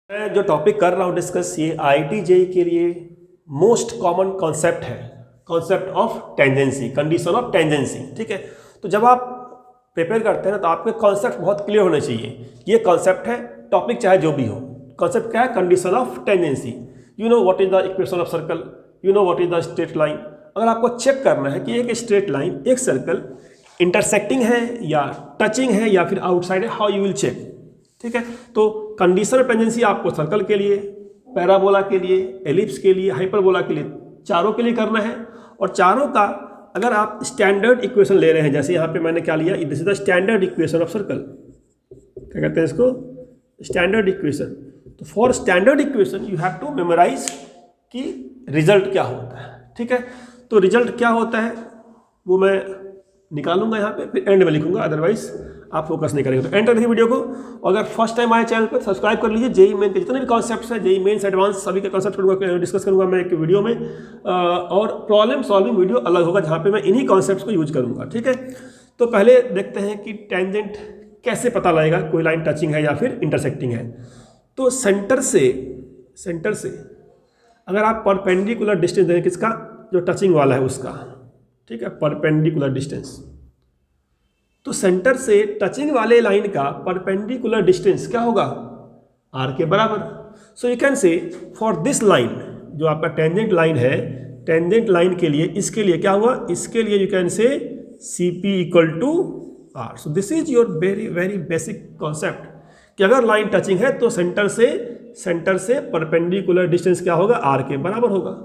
मैं जो टॉपिक कर रहा हूँ डिस्कस, ये IIT JEE के लिए मोस्ट कॉमन कॉन्सेप्ट है, concept of tangency, condition of tangency. ठीक है, तो जब आप प्रिपेयर करते हैं ना तो आपके कॉन्सेप्ट बहुत क्लियर होने चाहिए। ये कॉन्सेप्ट है, टॉपिक चाहे जो भी हो, कॉन्सेप्ट क्या है? Condition of tangency. You know what is the equation of circle, you know what is the straight line. अगर आपको चेक करना है कि एक स्ट्रेट लाइन, एक सर्कल इंटरसेक्टिंग है या टचिंग है या फिर आउटसाइड है, हाउ यू विल चेक। ठीक है, तो कंडीशन ऑफ टेंजेंसी आपको सर्कल के लिए, पैराबोला के लिए, एलिप्स के लिए, हाइपरबोला के लिए, चारों के लिए करना है। और चारों का अगर आप स्टैंडर्ड इक्वेशन ले रहे हैं, जैसे यहाँ पे मैंने क्या लिया, this is the standard equation of circle, क्या कहते हैं इसको? Standard equation. तो for standard equation you have to memorise कि रिजल्ट क्या होता है। ठीक है, तो रिजल्ट क्या होता है वो मैं निकालूंगा यहाँ पे, फिर एंड में लिखूंगा, अदरवाइज आप फोकस नहीं करेंगे। तो एंड देखिए वीडियो को। अगर फर्स्ट टाइम आए चैनल पर सब्सक्राइब कर लीजिए। जेईई मेन के जितने भी कॉन्सेप्ट्स हैं, जेईई मेंस एडवांस, सभी के कॉन्सेप्ट डिस्कस करूंगा मैं एक वीडियो में, और प्रॉब्लम सॉल्विंग वीडियो अलग होगा जहाँ पे मैं इन्हीं कॉन्सेप्ट्स को यूज करूंगा। ठीक है, तो पहले देखते हैं कि टेंजेंट कैसे पता लगेगा कोई लाइन टचिंग है या फिर इंटरसेक्टिंग है। तो सेंटर से अगर आप परपेंडिकुलर डिस्टेंस दें किसका, जो टचिंग वाला है उसका, ठीक है, परपेंडिकुलर डिस्टेंस, तो सेंटर से टचिंग वाले लाइन का परपेंडिकुलर डिस्टेंस क्या होगा? r के बराबर। So you can say for this line, जो आपका टेंजेंट लाइन है, टेंजेंट लाइन के लिए, इसके लिए क्या हुआ? इसके लिए you can say CP equal to r। So this is your very very basic concept कि अगर लाइन टचिंग है तो सेंटर से परपेंडिकुलर डिस्टेंस क्या होगा? r के बराबर होगा।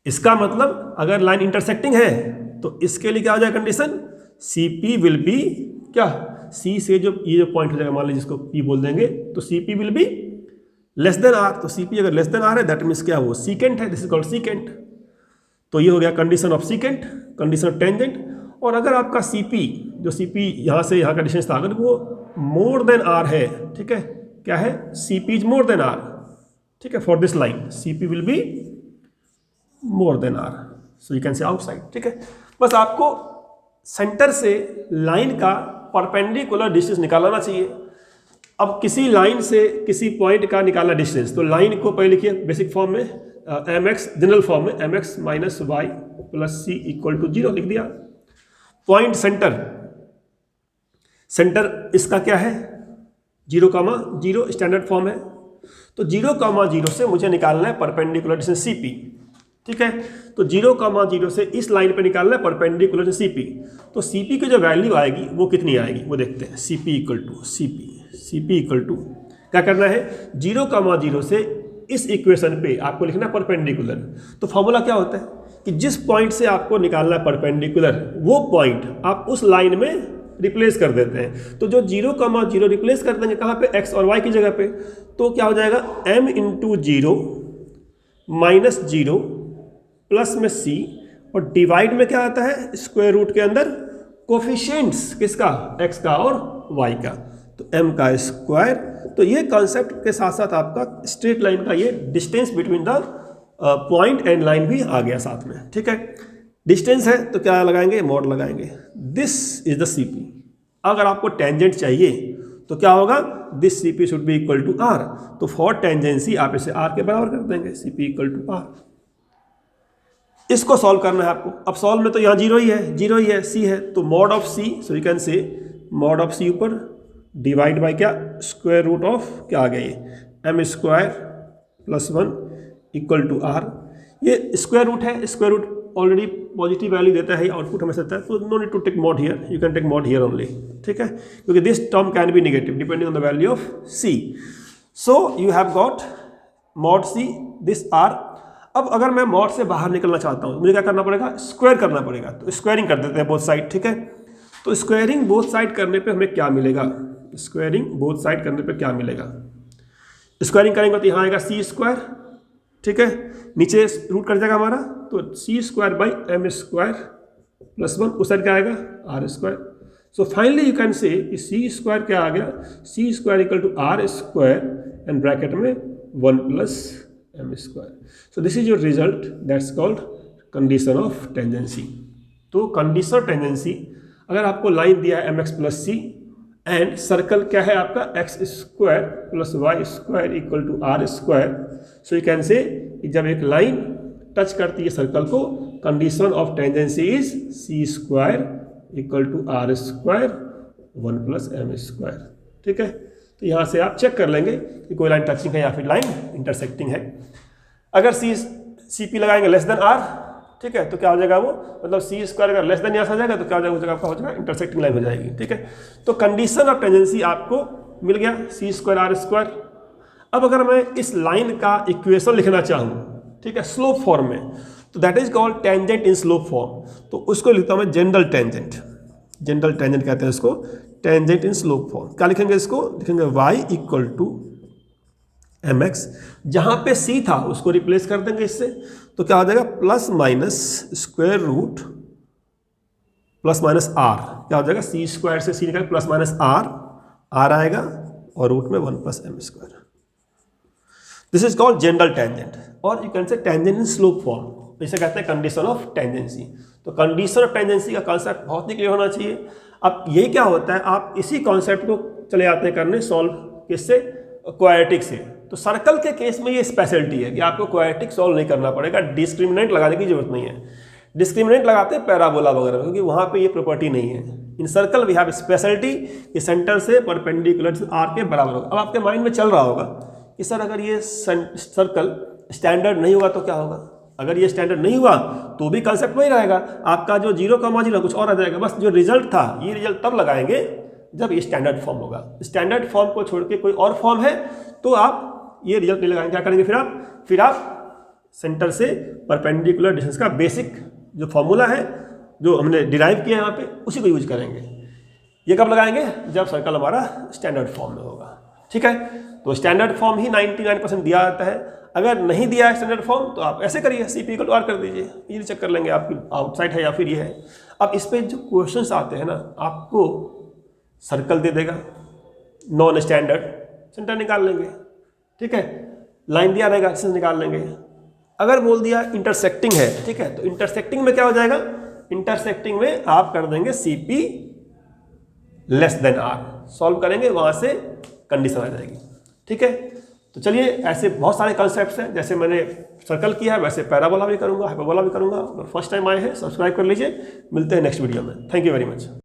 इसका मतलब अगर लाइन इंटरसेक्टिंग है तो इसके लिए क्या हो जाएगा कंडीशन? CP विल बी क्या? C से जो ये जो पॉइंट हो जाएगा, मान लीजिए जिसको P बोल देंगे, तो CP will be less than R। तो CP अगर लेस देन R है दैट मीन्स क्या? वो सीकेंट है, दिस इज कॉल्ड सीकेंट। तो ये हो गया condition of secant, condition of tangent. और अगर आपका CP, जो CP यहाँ से यहाँ का डिस्टेंस था, अगर वो मोर देन R है, ठीक है, क्या है? CP is more than R। ठीक है, for this line CP will be more than R, so you can से आउटसाइड। ठीक है, बस आपको सेंटर से लाइन का परपेंडिकुलर डिस्टेंस निकालना चाहिए। अब किसी लाइन से किसी पॉइंट का निकालना डिस्टेंस, तो लाइन को पहले लिखिए बेसिक फॉर्म में, mx, जनरल फॉर्म में mx minus Y plus c equal to 0 लिख दिया। पॉइंट सेंटर इसका क्या है? 0,0 स्टैंडर्ड फॉर्म है। तो 0,0 से मुझे निकालना है परपेंडिकुलर डिस्टेंस CP। ठीक है, तो 0,0 से इस लाइन पे निकालना है परपेंडिकुलर CP। तो CP की जो वैल्यू आएगी वो कितनी आएगी वो देखते हैं। CP इक्वल टू क्या करना है? 0,0 से इस इक्वेशन पे आपको लिखना है परपेंडिकुलर। तो फॉर्मूला क्या होता है कि जिस पॉइंट से आपको निकालना है परपेंडिकुलर, वो पॉइंट आप उस लाइन में रिप्लेस कर देते हैं। तो जो 0,0 रिप्लेस कर देंगे कहाँ पे? x और y की जगह पे। तो क्या हो जाएगा? m इंटू 0 माइनस 0 प्लस में c, और डिवाइड में क्या आता है? स्क्वायर रूट के अंदर कोफिशिएंट्स किसका? x का और y का, तो m का स्क्वायर। तो ये कॉन्सेप्ट के साथ साथ आपका स्ट्रेट लाइन का ये distance between the point and line भी आ गया साथ में। ठीक है, डिस्टेंस है तो क्या लगाएंगे? मॉड लगाएंगे। This is the CP। अगर आपको टेंजेंट चाहिए तो क्या होगा? This CP should be equal to R। तो फॉर टेंजेंसी आप इसे R के बराबर कर देंगे, CP इक्वल टू R। इसको सॉल्व करना है आपको। अब सॉल्व में तो यहाँ 0 ही है, C है, तो mod of C, so you can say mod of C ऊपर डिवाइड बाय क्या? स्क्वायर रूट ऑफ क्या आ गया ये? m square plus 1 equal to R। ये स्क्वायर रूट है, square root already positive value देता है, आउटपुट हमें देता है, तो no need to take mod here, you can take mod here only. ठीक है, क्योंकि this term can be negative depending on the value of C। So you have got mod C, this R। अब अगर मैं mod से बाहर निकलना चाहता हूँ, मुझे क्या करना पड़ेगा? स्क्वायर करना पड़ेगा। तो स्क्वायरिंग कर देते हैं बोथ साइड। ठीक है, तो स्क्वायरिंग बोथ साइड करने पे हमें क्या मिलेगा? स्क्वायरिंग बोथ साइड करने पे क्या मिलेगा? स्क्वायरिंग करेंगे तो यहाँ आएगा C स्क्वायर। ठीक है, नीचे रूट कर जाएगा हमारा, तो C square by m square plus 1, उस साइड क्या आएगा? R square. So finally you can say C square क्या आ गया? C square equal to R square and bracket में 1 plus m square. So this is your result, that's called condition of tangency. तो condition of tangency, अगर आपको लाइन दिया है mx plus c, and circle क्या है आपका X square plus Y square equal to R square. So you can say जब एक लाइन टच करती है सर्कल को, condition of tangency is C square equal to R square 1 plus M square. ठीक है, तो यहाँ से आप चेक कर लेंगे कि कोई लाइन टचिंग है या फिर लाइन इंटरसेक्टिंग है। अगर सी पी लगाएंगे लेस देन आर, ठीक है, तो क्या हो जाएगा वो, मतलब सी स्क्वायर अगर लेस देन यहाँ से आ जाएगा तो क्या हो जाएगा, आपका हो जाएगा इंटरसेक्टिंग लाइन हो जाएगी। ठीक है, तो कंडीशन ऑफ टेंजेंसी आपको मिल गया सी स्क्वायर आर स्क्वायर। अब अगर मैं इस लाइन का इक्वेशन लिखना चाहूँ, ठीक है, स्लोप फॉर्म में, तो that is called tangent in slope form. तो उसको लिखता हूँ मैं जनरल टेंजेंट, जनरल टेंजेंट कहते हैं इसको, टेंजेंट इन स्लोप फॉर्म। क्या लिखेंगे इसको, लिखेंगे y equal to M X, जहाँ पे c था उसको रिप्लेस कर देंगे इससे, तो क्या हो जाएगा plus minus square root plus minus R. क्या हो जाएगा, सी स्क्वायर से सी निकाल प्लस माइनस आर आएगा और रूट में 1 plus M square. This is called general tangent, और you can say tangent in slope form, इसे कहते हैं कंडीशन ऑफ टेंजेंसी। तो कंडीशन ऑफ टेंजेंसी का कॉन्सेप्ट बहुत ही क्लियर होना चाहिए। अब यही क्या होता है, आप इसी कॉन्सेप्ट को चले जाते हैं करने सॉल्व किससे, क्वाड्रेटिक से। तो सर्कल के केस में ये स्पेशलिटी है कि आपको क्वाड्रेटिक सॉल्व नहीं करना पड़ेगा, डिस्क्रिमिनेंट लगाने की जरूरत नहीं है। डिस्क्रिमिनेंट लगाते हैं पैराबोला वगैरह, क्योंकि वहाँ पे ये प्रॉपर्टी नहीं है। इन सर्कल वी हैव स्पेशलिटी कि सेंटर से परपेंडिकुलर आर के बराबर होगा। अब आपके माइंड में चल रहा होगा कि सर अगर ये सर्कल स्टैंडर्ड नहीं होगा तो क्या होगा, अगर ये स्टैंडर्ड नहीं हुआ तो भी कंसेप्ट वही रहेगा, आपका जो 0,0 कुछ और आ जाएगा। बस जो रिजल्ट था, ये रिजल्ट तब लगाएंगे जब ये स्टैंडर्ड फॉर्म होगा। स्टैंडर्ड फॉर्म को छोड़ के कोई और फॉर्म है तो आप ये रिजल्ट नहीं लगाएंगे। क्या करेंगे फिर आप सेंटर से परपेंडिकुलर डिस्टेंस का बेसिक जो फॉर्मूला है, जो हमने डिराइव किया है यहाँ पे, उसी को यूज करेंगे। ये कब लगाएंगे, जब सर्कल हमारा स्टैंडर्ड फॉर्म में होगा। ठीक है, तो स्टैंडर्ड फॉर्म ही 99% दिया जाता है। अगर नहीं दिया है स्टैंडर्ड फॉर्म तो आप ऐसे करिए, C P equal to R कर दीजिए, ये चेक कर लेंगे आपकी आउटसाइड है या फिर ये है। अब इस पे जो क्वेश्चंस आते हैं ना, आपको सर्कल दे देगा नॉन स्टैंडर्ड, सेंटर निकाल लेंगे। ठीक है, लाइन दिया रहेगा, डिस्टेंस निकाल लेंगे। अगर बोल दिया इंटरसेक्टिंग है, ठीक है, तो इंटरसेक्टिंग में क्या हो जाएगा, इंटरसेक्टिंग में आप कर देंगे C P less than R, solve करेंगे, वहां से कंडीशन आ जाएगी। ठीक है, तो चलिए ऐसे बहुत सारे कॉन्सेप्ट्स हैं, जैसे मैंने सर्कल किया है वैसे पैराबोला भी करूंगा, हाइपरबोला भी करूंगा। अगर फर्स्ट टाइम आए हैं सब्सक्राइब कर लीजिए। मिलते हैं नेक्स्ट वीडियो में। Thank you very much.